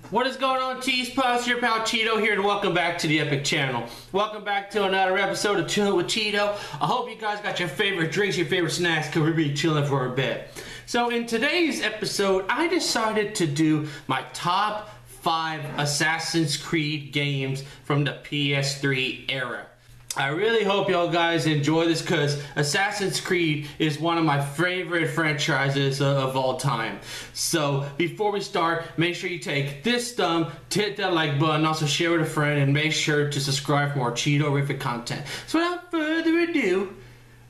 What is going on, Cheesepuffs? Your pal Cheeto here, and welcome back to the Epic channel. Welcome back to another episode of Chillen with Cheeto. I hope you guys got your favorite drinks, your favorite snacks, because we'll be chilling for a bit. So in today's episode, I decided to do my top 5 Assassin's Creed games from the PS3 era. I really hope y'all guys enjoy this because Assassin's Creed is one of my favorite franchises of all time. So before we start, make sure you take this thumb, hit that like button, also share with a friend, and make sure to subscribe for more cheetoriffic content. So without further ado,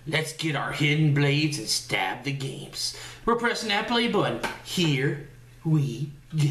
let's get our hidden blades and stab the games. We're pressing that play button. Here we go.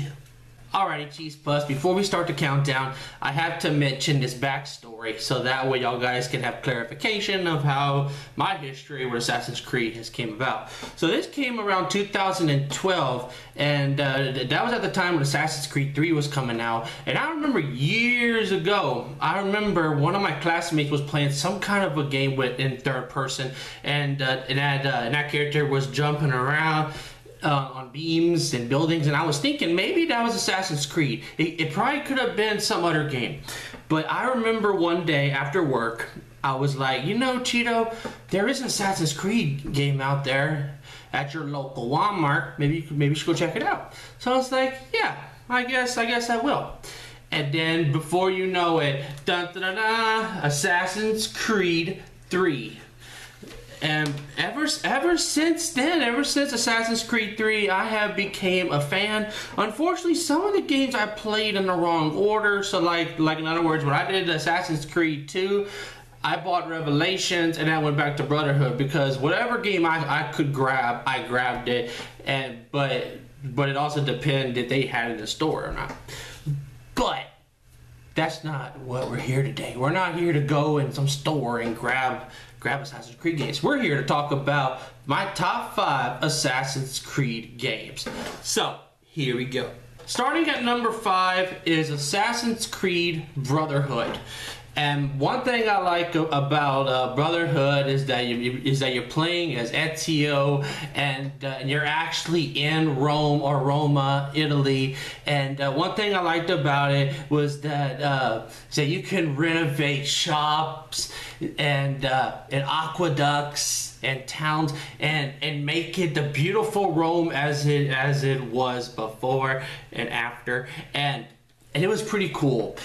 Alrighty, Cheesepuffs, before we start the countdown, I have to mention this backstory so that way y'all guys can have clarification of how my history with Assassin's Creed has came about. So this came around 2012, and that was at the time when Assassin's Creed 3 was coming out. And I remember years ago, I remember one of my classmates was playing some kind of a game in third person, and that character was jumping around on beams and buildings, and I was thinking maybe that was Assassin's Creed. It probably could have been some other game. But I remember one day after work, I was like, you know, Cheeto, there is an Assassin's Creed game out there at your local Walmart. Maybe you should go check it out. So I was like, yeah, I guess I will. And then before you know it, dun, dun, dun, dun, Assassin's Creed 3. And ever since then, ever since Assassin's Creed 3, I have became a fan. Unfortunately, some of the games I played in the wrong order. So like in other words, when I did Assassin's Creed 2, I bought Revelations and I went back to Brotherhood because whatever game I could grab, I grabbed it. But it also depended if they had it in the store or not. But that's not what we're here today. We're not here to go in some store and grab Assassin's Creed games. We're here to talk about my top 5 Assassin's Creed games. So, here we go. Starting at number 5 is Assassin's Creed Brotherhood. And one thing I like about Brotherhood is that you're playing as Ezio, and you're actually in Rome or Roma, Italy. And one thing I liked about it was that you can renovate shops and aqueducts and towns and make it the beautiful Rome as it was before and after. And it was pretty cool.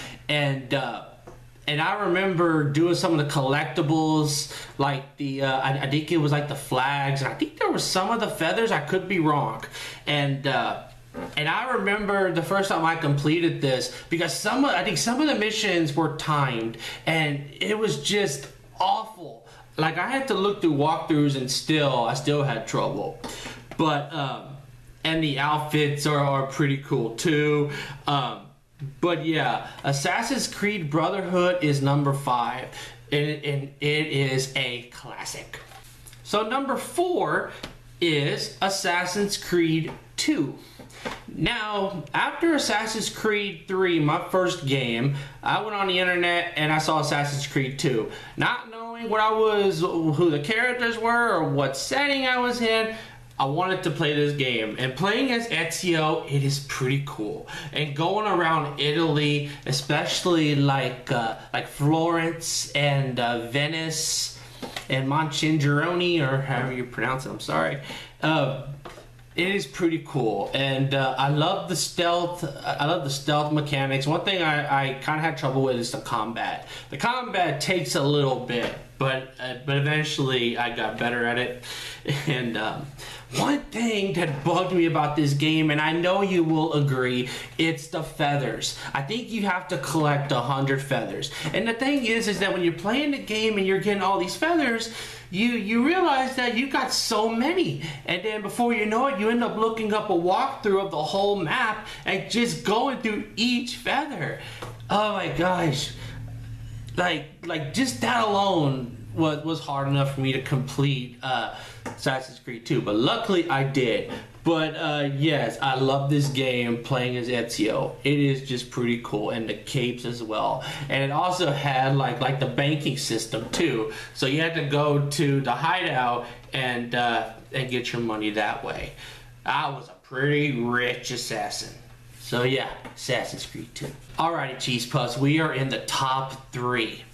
And I remember doing some of the collectibles, like I think it was like the flags, and I think there was some of the feathers. I could be wrong. And I remember the first time I completed this because I think some of the missions were timed, and it was just awful. Like I had to look through walkthroughs, and I still had trouble. But and the outfits are pretty cool too. But yeah, Assassin's Creed Brotherhood is number 5, and it is a classic. So number 4 is Assassin's Creed 2. Now, after Assassin's Creed 3, my first game, I went on the internet and I saw Assassin's Creed 2. Not knowing who the characters were or what setting I was in, I wanted to play this game, and playing as Ezio, it is pretty cool. And going around Italy, especially like Florence and Venice and Moncingerone, or however you pronounce it, I'm sorry. It is pretty cool, and I love the stealth. I love the stealth mechanics. One thing I kind of had trouble with is the combat. The combat takes a little bit, but eventually I got better at it. And one thing that bugged me about this game, and I know you will agree, it's the feathers. I think you have to collect 100 feathers. And the thing is that when you're playing the game and you're getting all these feathers, you realize that you got so many. And then before you know it, you end up looking up a walkthrough of the whole map and just going through each feather. Oh my gosh. Like just that alone was hard enough for me to complete Assassin's Creed 2, but luckily I did. But yes, I love this game playing as Ezio. It is just pretty cool, and the capes as well. And it also had like the banking system too, so you had to go to the hideout and get your money that way. I was a pretty rich assassin. So yeah, Assassin's Creed 2. Alrighty, Cheese Puffs, we are in the top 3.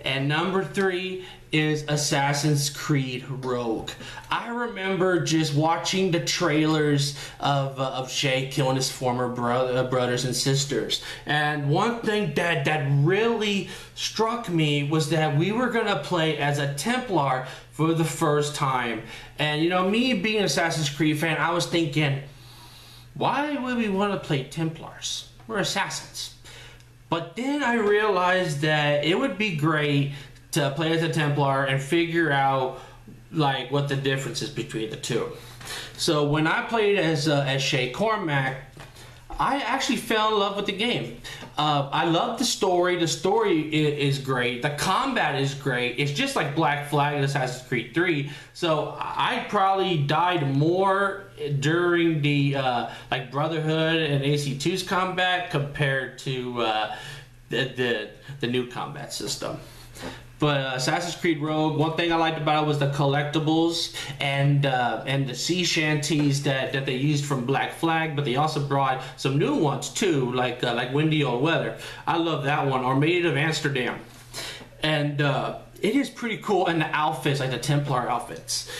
And number 3 is Assassin's Creed Rogue. I remember just watching the trailers of Shay killing his former brothers and sisters. And one thing that really struck me was that we were going to play as a Templar for the first time. And you know, me being an Assassin's Creed fan, I was thinking, why would we want to play Templars? We're assassins. But then I realized that it would be great to play as a Templar and figure out like what the difference is between the two. So when I played as Shay Cormac, I actually fell in love with the game. I love the story. The story is great. The combat is great. It's just like Black Flag and Assassin's Creed 3. So I probably died more during the like Brotherhood and AC2's combat compared to the new combat system. But Assassin's Creed Rogue, one thing I liked about it was the collectibles and the sea shanties that they used from Black Flag, but they also brought some new ones too, like Windy Old Weather. I love that one, or Maid of Amsterdam. And it is pretty cool, and the outfits, like the Templar outfits.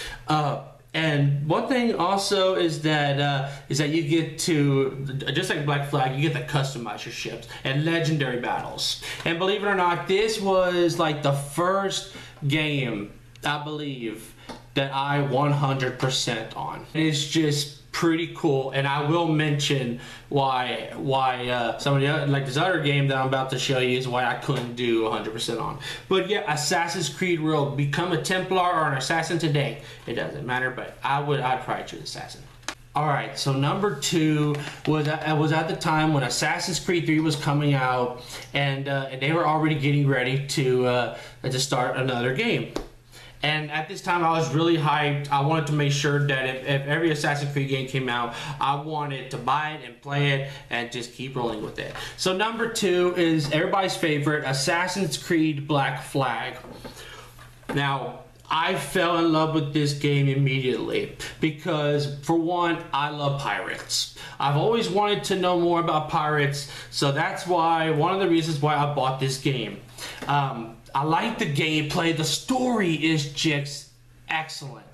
And one thing also is that you get to, just like Black Flag, you get to customize your ships and legendary battles. And believe it or not, this was like the first game, I believe, that I 100% on. It's just pretty cool, and I will mention why some of the other, like this other game that I'm about to show you, is why I couldn't do 100% on. But yeah, Assassin's Creed Rogue, become a Templar or an assassin today, it doesn't matter, but I'd probably choose assassin. Alright, so number 2 was at the time when Assassin's Creed 3 was coming out, and they were already getting ready to start another game. And at this time, I was really hyped. I wanted to make sure that if every Assassin's Creed game came out, I wanted to buy it and play it and just keep rolling with it. So number 2 is everybody's favorite, Assassin's Creed Black Flag. Now, I fell in love with this game immediately because, for one, I love pirates. I've always wanted to know more about pirates, so that's why, one of the reasons why I bought this game. I like the gameplay. The story is just excellent.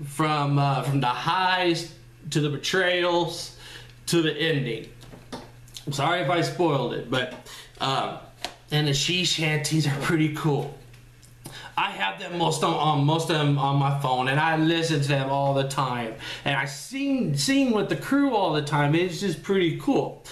From the highs to the betrayals to the ending. I'm sorry if I spoiled it, but and the sea shanties are pretty cool. I have them most of them on my phone, and I listen to them all the time, and I sing with the crew all the time. It's just pretty cool.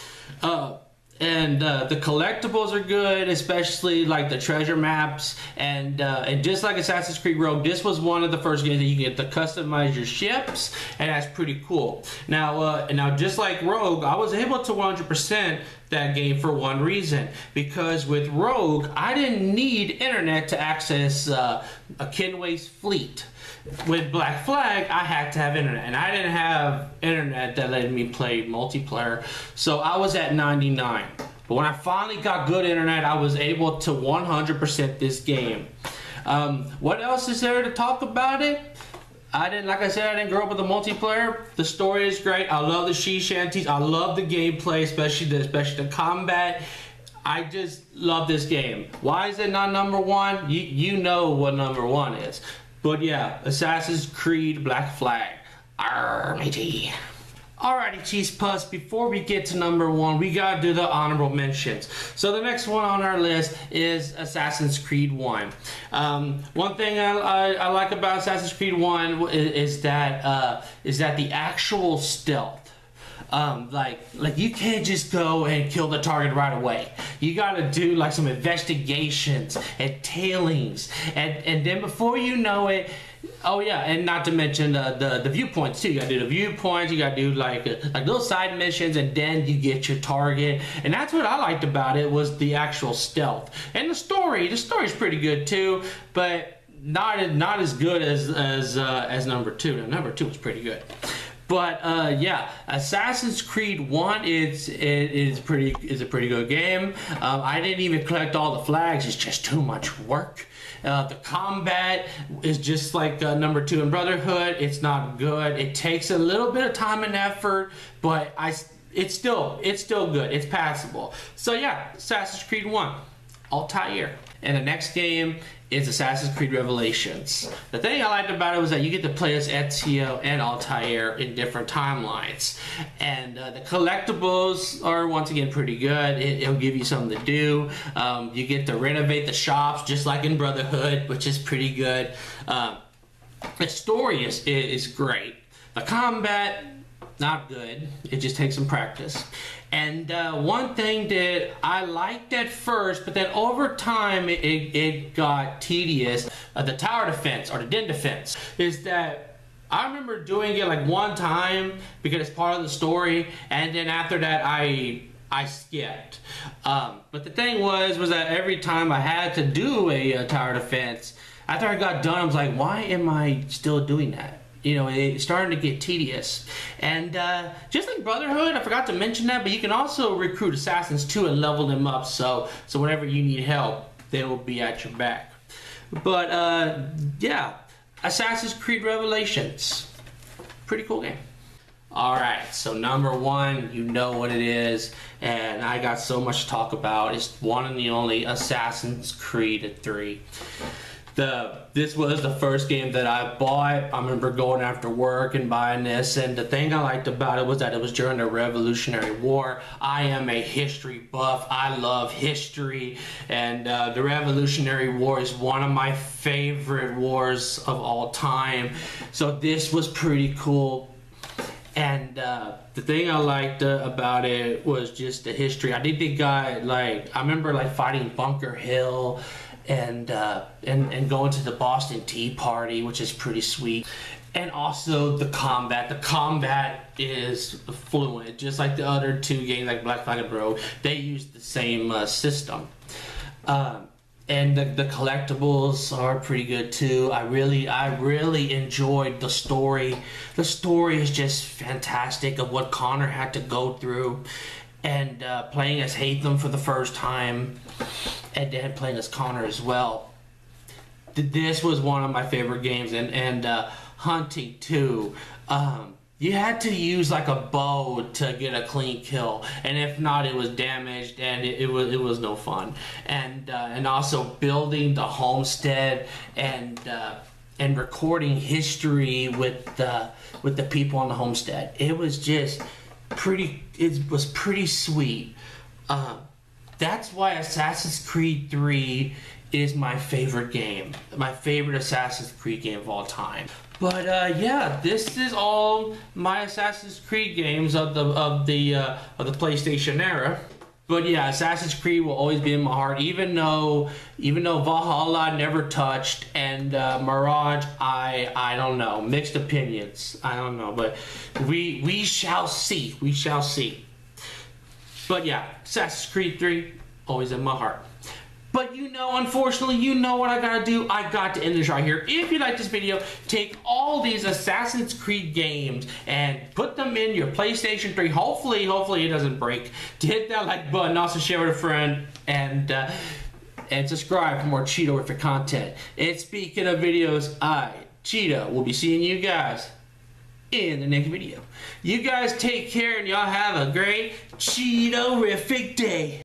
And the collectibles are good, especially like the treasure maps, and just like Assassin's Creed Rogue, this was one of the first games that you get to customize your ships, and that's pretty cool. Now, just like Rogue, I was able to 100% that game for one reason, because with Rogue, I didn't need internet to access Kenway's fleet. With Black Flag, I had to have internet, and I didn't have internet that let me play multiplayer, so I was at 99. But when I finally got good internet, I was able to 100% this game. What else is there to talk about it? Like I said, I didn't grow up with the multiplayer. The story is great. I love the sea shanties. I love the gameplay, especially the combat. I just love this game. Why is it not number 1? You know what number 1 is. But yeah, Assassin's Creed Black Flag. Arr, matey. Alrighty, Cheese Puffs, before we get to number 1, we gotta do the honorable mentions. So the next one on our list is Assassin's Creed 1. One thing I like about Assassin's Creed 1 is that the actual stealth. Like you can't just go and kill the target right away. You gotta do like some investigations and tailings, and then before you know it, oh yeah, and not to mention the viewpoints too. You gotta do the viewpoints. You gotta do like little side missions, and then you get your target. And that's what I liked about it, was the actual stealth and the story. The story's pretty good too, but not as good as number 2. Now, number 2 was pretty good. But yeah, Assassin's Creed 1 is a pretty good game. I didn't even collect all the flags. It's just too much work. The combat is just like number 2 in Brotherhood. It's not good. It takes a little bit of time and effort, but it's still good. It's passable. So yeah, Assassin's Creed 1, Altair. And the next game is Assassin's Creed Revelations. The thing I liked about it was that you get to play as Ezio and Altair in different timelines. And the collectibles are, once again, pretty good. It'll give you something to do. You get to renovate the shops, just like in Brotherhood, which is pretty good. The story is great. The combat, not good. It just takes some practice. And one thing that I liked at first, but then over time it got tedious, the tower defense, or the den defense, is that I remember doing it like one time because it's part of the story, and then after that I skipped. But the thing was that every time I had to do a tower defense, after I got done, I was like, why am I still doing that? You know, it's starting to get tedious. And just like Brotherhood, I forgot to mention that, but you can also recruit assassins too and level them up, so whenever you need help, they will be at your back. But yeah, Assassin's Creed Revelations, pretty cool game. Alright, so number 1, you know what it is, and I got so much to talk about. It's one and the only Assassin's Creed 3. This was the first game that I bought. I remember going after work and buying this, and the thing I liked about it was that it was during the Revolutionary War. I am a history buff. I love history, and the Revolutionary War is one of my favorite wars of all time. So this was pretty cool. And the thing I liked about it was just the history. I did the guy, like, I remember like fighting Bunker Hill and going to the Boston Tea Party, which is pretty sweet. And also the combat. The combat is fluent, just like the other 2 games, like Black Flag and Road. They use the same system. And the collectibles are pretty good too. I really enjoyed the story. The story is just fantastic of what Connor had to go through. And playing as Haytham for the first time, and then playing as Connor as well. This was one of my favorite games, and hunting too. You had to use like a bow to get a clean kill, and if not, it was damaged, and it was no fun. And also building the homestead and recording history with the people on the homestead. It was just pretty. It was pretty sweet. That's why Assassin's Creed 3 is my favorite game. My favorite Assassin's Creed game of all time. But yeah, this is all my Assassin's Creed games of the PlayStation era. But yeah, Assassin's Creed will always be in my heart, even though Valhalla never touched, and Mirage, I don't know, mixed opinions. I don't know, but we shall see. We shall see. But yeah, Assassin's Creed 3, always in my heart. But unfortunately, you know what I gotta do. I got to end this right here. If you like this video, take all these Assassin's Creed games and put them in your PlayStation 3. Hopefully it doesn't break. To hit that like button, also share with a friend, and subscribe for more Cheetoriffic content. And speaking of videos, Cheeto, will be seeing you guys in the next video. You guys take care, and y'all have a great Cheetoriffic day.